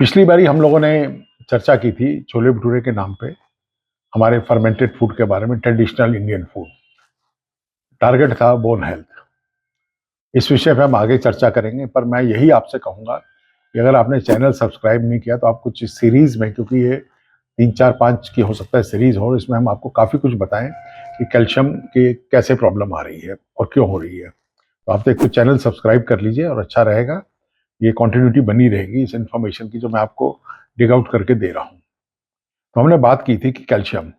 पिछली बारी हम लोगों ने चर्चा की थी छोले भटूरे के नाम पे हमारे फर्मेंटेड फूड के बारे में, ट्रेडिशनल इंडियन फूड। टारगेट था बोन हेल्थ। इस विषय पे हम आगे चर्चा करेंगे, पर मैं यही आपसे कहूंगा कि अगर आपने चैनल सब्सक्राइब नहीं किया तो आप कुछ इस सीरीज में, क्योंकि ये 3 4 5 की हो सकता है सीरीज हो, इसमें हम आपको काफ़ी कुछ बताएं कि कैल्शियम की कैसे प्रॉब्लम आ रही है और क्यों हो रही है। तो आप एक तो चैनल सब्सक्राइब कर लीजिए और अच्छा रहेगा, ये कंटिन्यूटी बनी रहेगी इस इन्फॉर्मेशन की जो मैं आपको डिग आउट करके दे रहा हूँ। तो हमने बात की थी कि कैल्शियम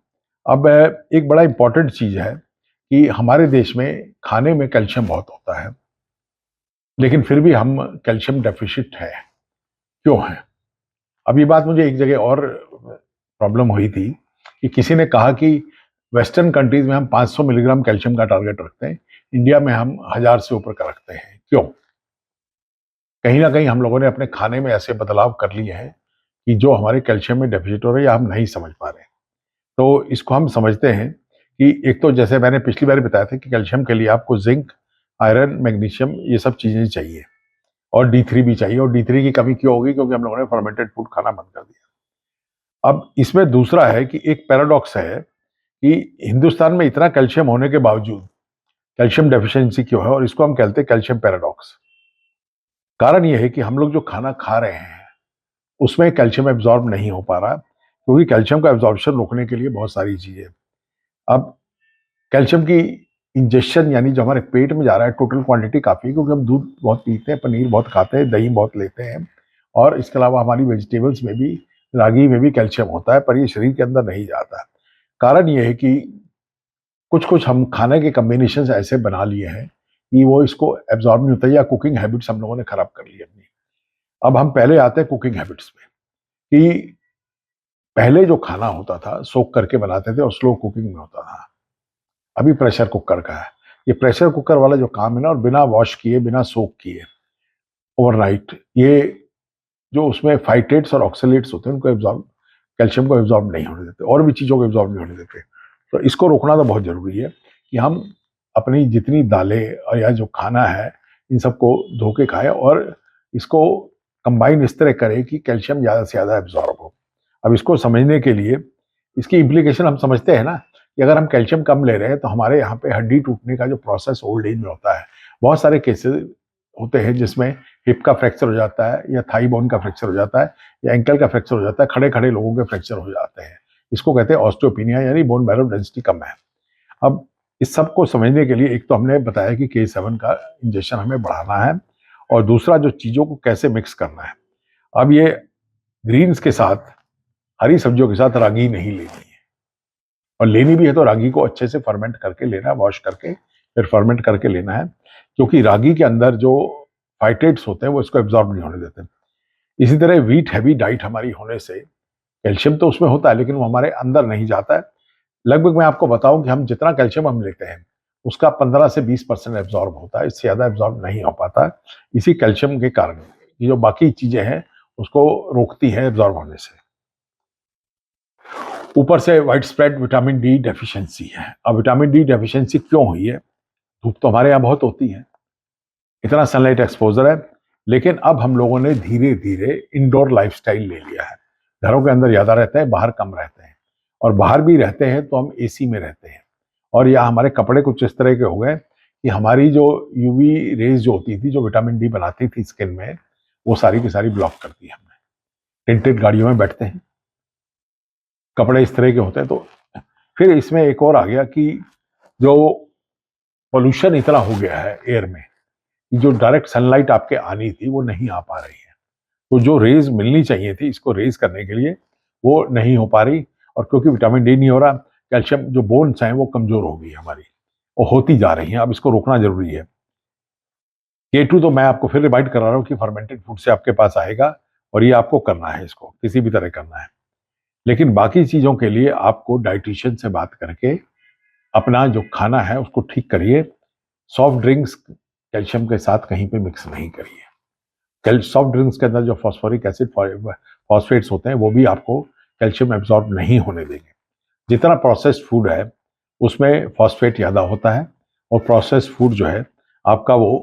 अब एक बड़ा इंपॉर्टेंट चीज है कि हमारे देश में खाने में कैल्शियम बहुत होता है, लेकिन फिर भी हम कैल्शियम डेफिशिट है। क्यों है? अब ये बात मुझे एक जगह और प्रॉब्लम हुई थी कि किसी ने कहा कि वेस्टर्न कंट्रीज में हम 500 मिलीग्राम कैल्शियम का टारगेट रखते हैं, इंडिया में हम 1000 से ऊपर का रखते हैं। क्यों? कहीं ना कहीं हम लोगों ने अपने खाने में ऐसे बदलाव कर लिए हैं कि जो हमारे कैल्शियम में डेफिसिट हो रही है हम नहीं समझ पा रहे। तो इसको हम समझते हैं कि एक तो जैसे मैंने पिछली बार बताया था कि कैल्शियम के लिए आपको जिंक, आयरन, मैग्नीशियम ये सब चीजें चाहिए, और D3 भी चाहिए। और D3 की कमी क्यों होगी? क्योंकि हम लोगों ने फर्मेंटेड फूड खाना बंद कर दिया। अब इसमें दूसरा है कि एक पैराडॉक्स है कि हिंदुस्तान में इतना कैल्शियम होने के बावजूद कैल्शियम डेफिशिएंसी क्यों है, और इसको हम कहते हैं कैल्शियम पैराडॉक्स। कारण यह है कि हम लोग जो खाना खा रहे हैं उसमें कैल्शियम एब्जॉर्ब नहीं हो पा रहा, क्योंकि कैल्शियम का एब्जॉर्प्शन रोकने के लिए बहुत सारी चीजें। अब कैल्शियम की इंजेक्शन यानी जो हमारे पेट में जा रहा है, टोटल क्वांटिटी काफ़ी है, क्योंकि हम दूध बहुत पीते हैं, पनीर बहुत खाते हैं, दही बहुत लेते हैं, और इसके अलावा हमारी वेजिटेबल्स में भी, रागी में भी कैल्शियम होता है, पर ये शरीर के अंदर नहीं जाता। कारण ये है कि कुछ कुछ हम खाने के कम्बिनेशन ऐसे बना लिए हैं कि वो इसको एब्जॉर्ब नहीं होता, या कुकिंग हैबिट्स हम लोगों ने खराब कर ली अपनी। अब हम पहले आते हैं कुकिंग हैबिट्स में कि पहले जो खाना होता था सोक करके बनाते थे और स्लो कुकिंग में होता था। अभी प्रेशर कुकर का है। ये प्रेशर कुकर वाला जो काम है ना, और बिना वॉश किए, बिना सोक किए ओवरनाइट, ये जो उसमें फाइटेट्स और ऑक्सलेट्स होते हैं उनको एब्जॉर्ब, कैल्शियम को एब्जॉर्ब नहीं होने देते, और भी चीज़ों को एब्जॉर्ब नहीं होने देते। तो इसको रोकना तो बहुत जरूरी है कि हम अपनी जितनी दालें और या जो खाना है इन सबको धो के खाएं, और इसको कंबाइन इस तरह करें कि कैल्शियम ज़्यादा से ज़्यादा एब्जॉर्ब हो। अब इसको समझने के लिए इसकी इम्प्लीकेशन हम समझते हैं ना कि अगर हम कैल्शियम कम ले रहे हैं तो हमारे यहाँ पे हड्डी टूटने का जो प्रोसेस ओल्ड एज में होता है, बहुत सारे केसेस होते हैं जिसमें हिप का फ्रैक्चर हो जाता है, या थाई बोन का फ्रैक्चर हो जाता है, या एंकल का फ्रैक्चर हो जाता है, खड़े खड़े लोगों के फ्रैक्चर हो जाते हैं। इसको कहते हैं ऑस्टियोपिनिया, यानी बोन मैरो डेंसिटी कम है। अब इस सब को समझने के लिए एक तो हमने बताया कि K7 का इंजेक्शन हमें बढ़ाना है, और दूसरा जो चीज़ों को कैसे मिक्स करना है। अब ये ग्रीन्स के साथ, हरी सब्जियों के साथ रागी नहीं लेनी है, और लेनी भी है तो रागी को अच्छे से फर्मेंट करके लेना है, वॉश करके फिर फर्मेंट करके लेना है, क्योंकि रागी के अंदर जो फाइटेट्स होते हैं वो इसको एब्जॉर्ब नहीं होने देते। इसी तरह वीट हैवी डाइट हमारी होने से कैल्शियम तो उसमें होता है, लेकिन वो हमारे अंदर नहीं जाता है। लगभग मैं आपको बताऊं कि हम जितना कैल्शियम हम लेते हैं उसका 15 से 20% एब्जॉर्ब होता है, इससे ज़्यादा एब्जॉर्ब नहीं हो पाता इसी कैल्शियम के कारण। ये जो बाकी चीज़ें हैं उसको रोकती है एब्जॉर्ब होने से। ऊपर से wide spread vitamin D deficiency है। अब विटामिन डी डेफिशिएंसी क्यों हुई है? धूप तो हमारे यहाँ बहुत होती है, इतना सनलाइट एक्सपोजर है, लेकिन अब हम लोगों ने धीरे धीरे इंडोर लाइफस्टाइल ले लिया है। घरों के अंदर ज़्यादा रहते हैं, बाहर कम रहते हैं, और बाहर भी रहते हैं तो हम एसी में रहते हैं, और या हमारे कपड़े कुछ इस तरह के हो गए कि हमारी जो यूवी रेज जो होती थी, जो विटामिन डी बनाती थी स्किन में, वो सारी की सारी ब्लॉक कर दी हमने। टिंटेड गाड़ियों में बैठते हैं, कपड़े इस तरह के होते हैं। तो फिर इसमें एक और आ गया कि जो पोल्यूशन इतना हो गया है एयर में, जो डायरेक्ट सनलाइट आपके आनी थी वो नहीं आ पा रही है, तो जो रेज मिलनी चाहिए थी इसको रेज करने के लिए वो नहीं हो पा रही, और क्योंकि विटामिन डी नहीं हो रहा, कैल्शियम जो बोन्स हैं वो कमजोर हो गई हमारी, वो होती जा रही हैं। अब इसको रोकना जरूरी है। K2 तो मैं आपको फिर रिमाइंड करा रहा हूँ कि फर्मेंटेड फूड से आपके पास आएगा, और ये आपको करना है, इसको किसी भी तरह करना है। लेकिन बाकी चीज़ों के लिए आपको डाइटिशियन से बात करके अपना जो खाना है उसको ठीक करिए। सॉफ्ट ड्रिंक्स कैल्शियम के साथ कहीं पे मिक्स नहीं करिए। सॉफ्ट ड्रिंक्स के अंदर जो फॉस्फोरिक एसिड, फॉस्फेट्स होते हैं, वो भी आपको कैल्शियम एब्जॉर्ब नहीं होने देंगे। जितना प्रोसेस्ड फूड है उसमें फॉस्फेट ज़्यादा होता है, और प्रोसेस्ड फूड जो है आपका वो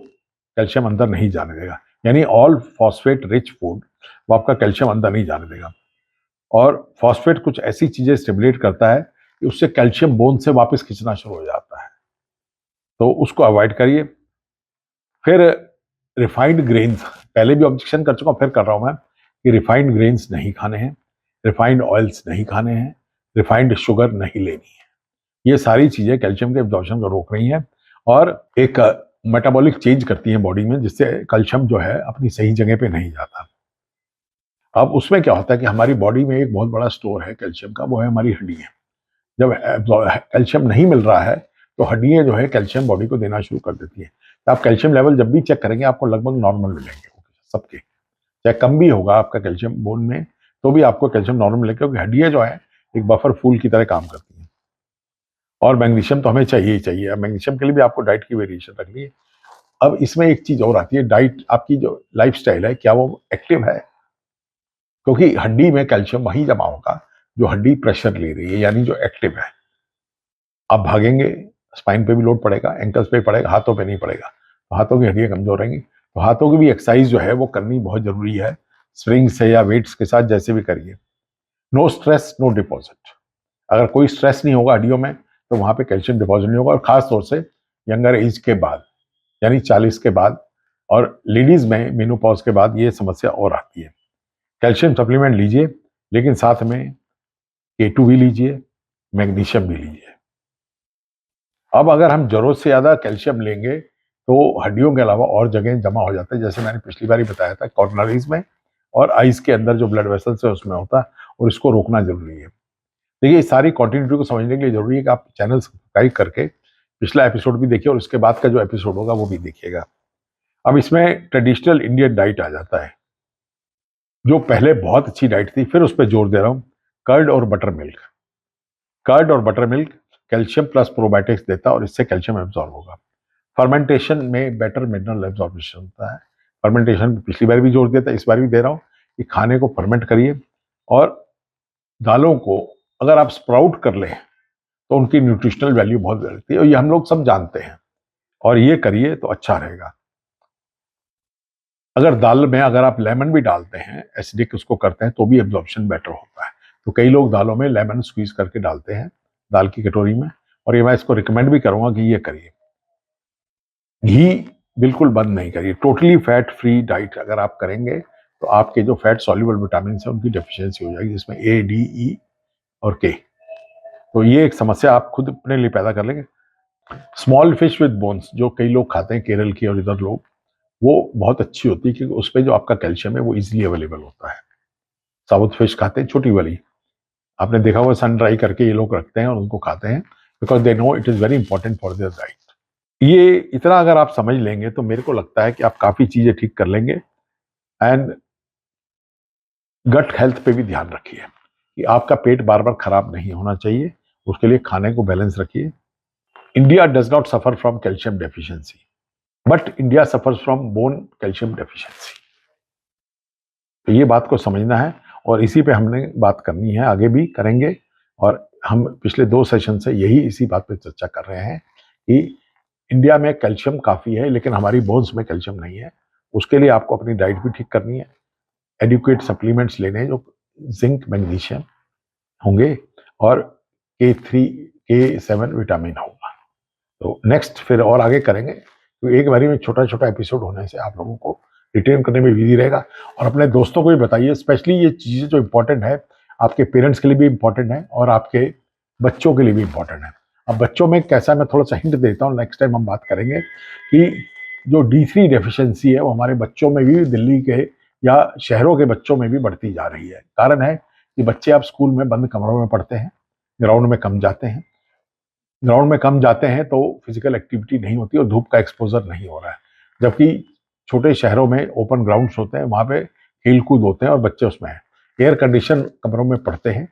कैल्शियम अंदर नहीं जाने देगा। यानी ऑल फॉस्फेट रिच फूड वो आपका कैल्शियम अंदर नहीं जाने देगा। और फॉस्फेट कुछ ऐसी चीजें स्टिमुलेट करता है कि उससे कैल्शियम बोन से वापस खींचना शुरू हो जाता है, तो उसको अवॉइड करिए। फिर रिफाइंड ग्रेन्स, पहले भी ऑब्जेक्शन कर चुका हूं, फिर कर रहा हूं मैं, कि रिफाइंड ग्रेन्स नहीं खाने हैं, रिफाइंड ऑयल्स नहीं खाने हैं, रिफाइंड शुगर नहीं लेनी है। ये सारी चीजें कैल्शियम के एब्जॉर्प्शन को रोक रही हैं और एक मेटाबॉलिक चेंज करती हैं बॉडी में, जिससे कैल्शियम जो है अपनी सही जगह पे नहीं जाता। अब उसमें क्या होता है कि हमारी बॉडी में एक बहुत बड़ा स्टोर है कैल्शियम का, वो है हमारी हड्डियां। जब कैल्शियम नहीं मिल रहा है तो हड्डियां जो है कैल्शियम बॉडी को देना शुरू कर देती है। तो आप कैल्शियम लेवल जब भी चेक करेंगे आपको लगभग नॉर्मल मिलेंगे सबके, चाहे कम भी होगा आपका कैल्शियम बोन में तो भी आपको कैल्शियम नॉर्मल मिलेगा, क्योंकि हड्डियां जो है एक बफर फूल की तरह काम करती हैं। और मैग्नीशियम तो हमें चाहिए ही चाहिए। अब मैग्नीशियम के लिए भी आपको डाइट की वेरिएशन रखनी है। अब इसमें एक चीज और आती है, डाइट आपकी जो लाइफ स्टाइल है क्या वो एक्टिव है, क्योंकि हड्डी में कैल्शियम वहीं जमा होगा जो हड्डी प्रेशर ले रही है, यानी जो एक्टिव है। आप भागेंगे, स्पाइन पे भी लोड पड़ेगा, एंकल्स पे पड़ेगा, हाथों पे नहीं पड़ेगा, तो हाथों की हड्डियां कमजोर रहेंगी। तो हाथों की भी एक्सरसाइज जो है वो करनी बहुत जरूरी है, स्प्रिंग से या वेट्स के साथ जैसे भी करिए। No stress no deposit. अगर कोई स्ट्रेस नहीं होगा हड्डियों में तो वहां पे कैल्शियम डिपॉजिट नहीं होगा, और खास तौर से यंगर एज के बाद, यानी 40 के बाद, और लेडीज में मेनोपॉज के बाद ये समस्या और आती है। कैल्शियम सप्लीमेंट लीजिए, लेकिन साथ में K2 भी लीजिए, मैग्नीशियम भी लीजिए। अब अगर हम जरूरत से ज्यादा कैल्शियम लेंगे तो हड्डियों के अलावा और जगह जमा हो जाता है, जैसे मैंने पिछली बार ही बताया था, कॉर्नरीज में और आइस के अंदर जो ब्लड वेसल्स है उसमें होता है, और इसको रोकना जरूरी है। देखिए, इस सारी कॉन्टिन्यूटी को समझने के लिए जरूरी है कि आप चैनल सब्सक्राइब करके पिछला एपिसोड भी देखिए और उसके बाद का जो एपिसोड होगा वो भी देखिएगा। अब इसमें ट्रेडिशनल इंडियन डाइट आ जाता है, जो पहले बहुत अच्छी डाइट थी, फिर उस पर जोर दे रहा हूँ। कर्ड और बटर मिल्क। कर्ड और butter milk calcium plus probiotics देता है और इससे कैल्शियम एब्जॉर्ब होगा। फर्मेंटेशन में बेटर मिनरल एब्जॉर्प्शन होता है। फर्मेंटेशन पिछली बार भी जोर दिया था, इस बार भी दे रहा हूँ कि खाने को फर्मेंट करिए, और दालों को अगर आप स्प्राउट कर लें तो उनकी न्यूट्रिशनल वैल्यू बहुत रहती है, और ये हम लोग सब जानते हैं, और ये करिए तो अच्छा रहेगा। अगर दाल में अगर आप लेमन भी डालते हैं, एसिडिक उसको करते हैं, तो भी एब्जॉर्प्शन बेटर होता है। तो कई लोग दालों में लेमन स्क्वीज करके डालते हैं दाल की कटोरी में, और ये मैं इसको रिकमेंड भी करूंगा कि ये करिए। घी बिल्कुल बंद नहीं करिए। टोटली फैट फ्री डाइट अगर आप करेंगे तो आपके जो फैट सॉल्युबल विटामिन है उनकी डेफिशिएंसी हो जाएगी, जिसमें A, D, E और K। तो ये एक समस्या आप खुद अपने लिए पैदा कर लेंगे। स्मॉल फिश विद बोन्स जो कई लोग खाते हैं, केरल के और इधर लोग, वो बहुत अच्छी होती है, क्योंकि उसपे जो आपका कैल्शियम है वो इजीली अवेलेबल होता है। साबुत फिश खाते हैं, छोटी वाली, आपने देखा होगा, सन ड्राई करके ये लोग रखते हैं और उनको खाते हैं, because they know it is very important for their diet. ये इतना अगर आप समझ लेंगे तो मेरे को लगता है कि आप काफी चीजें ठीक कर लेंगे। एंड गट हेल्थ पे भी ध्यान रखिए कि आपका पेट बार बार खराब नहीं होना चाहिए, उसके लिए खाने को बैलेंस रखिए। India does not suffer from calcium deficiency, but India suffers from bone calcium deficiency. तो ये बात को समझना है, और इसी पे हमने बात करनी है, आगे भी करेंगे। और हम पिछले 2 सेशन से यही इसी बात पे चर्चा कर रहे हैं कि इंडिया में कैल्शियम काफी है, लेकिन हमारी बोन्स में कैल्शियम नहीं है। उसके लिए आपको अपनी डाइट भी ठीक करनी है, एडिक्वेट सप्लीमेंट्स लेने हैं जो जिंक मैग्नीशियम होंगे, और K3 K7 विटामिन होगा। तो नेक्स्ट फिर और आगे करेंगे, तो एक बारी में छोटा छोटा एपिसोड होने से आप लोगों को रिटेन करने में इजी रहेगा। और अपने दोस्तों को भी बताइए, स्पेशली ये चीज़ें जो इंपॉर्टेंट है, आपके पेरेंट्स के लिए भी इंपॉर्टेंट है और आपके बच्चों के लिए भी इंपॉर्टेंट है। अब बच्चों में कैसा, मैं थोड़ा सा हिंट देता हूँ, नेक्स्ट टाइम हम बात करेंगे कि जो D3 डेफिशिएंसी है वो हमारे बच्चों में भी, दिल्ली के या शहरों के बच्चों में भी बढ़ती जा रही है। कारण है कि बच्चे अब स्कूल में बंद कमरों में पढ़ते हैं, ग्राउंड में कम जाते हैं। ग्राउंड में कम जाते हैं तो फिजिकल एक्टिविटी नहीं होती और धूप का एक्सपोजर नहीं हो रहा है, जबकि छोटे शहरों में ओपन ग्राउंड्स होते हैं, वहाँ पे खेल कूद होते हैं और बच्चे उसमें हैं। एयर कंडीशन कमरों में पढ़ते हैं,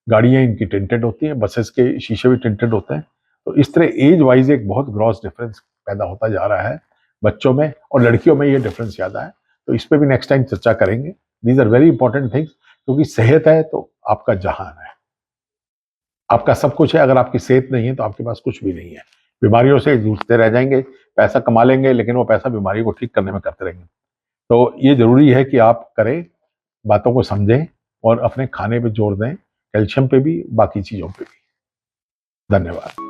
गाड़ियाँ इनकी टिंटेड होती हैं, बसेस के शीशे भी टिंटेड होते हैं। तो इस तरह एज वाइज एक बहुत ग्रॉस डिफरेंस पैदा होता जा रहा है बच्चों में, और लड़कियों में ये डिफरेंस ज़्यादा है। तो इस पर भी नेक्स्ट टाइम चर्चा करेंगे। These are very important things, क्योंकि सेहत है तो आपका जहान है, आपका सब कुछ है। अगर आपकी सेहत नहीं है तो आपके पास कुछ भी नहीं है। बीमारियों से जूझते रह जाएंगे, पैसा कमा लेंगे, लेकिन वो पैसा बीमारी को ठीक करने में करते रहेंगे। तो ये जरूरी है कि आप करें, बातों को समझें और अपने खाने पे जोर दें, कैल्शियम पे भी, बाकी चीज़ों पे भी। धन्यवाद।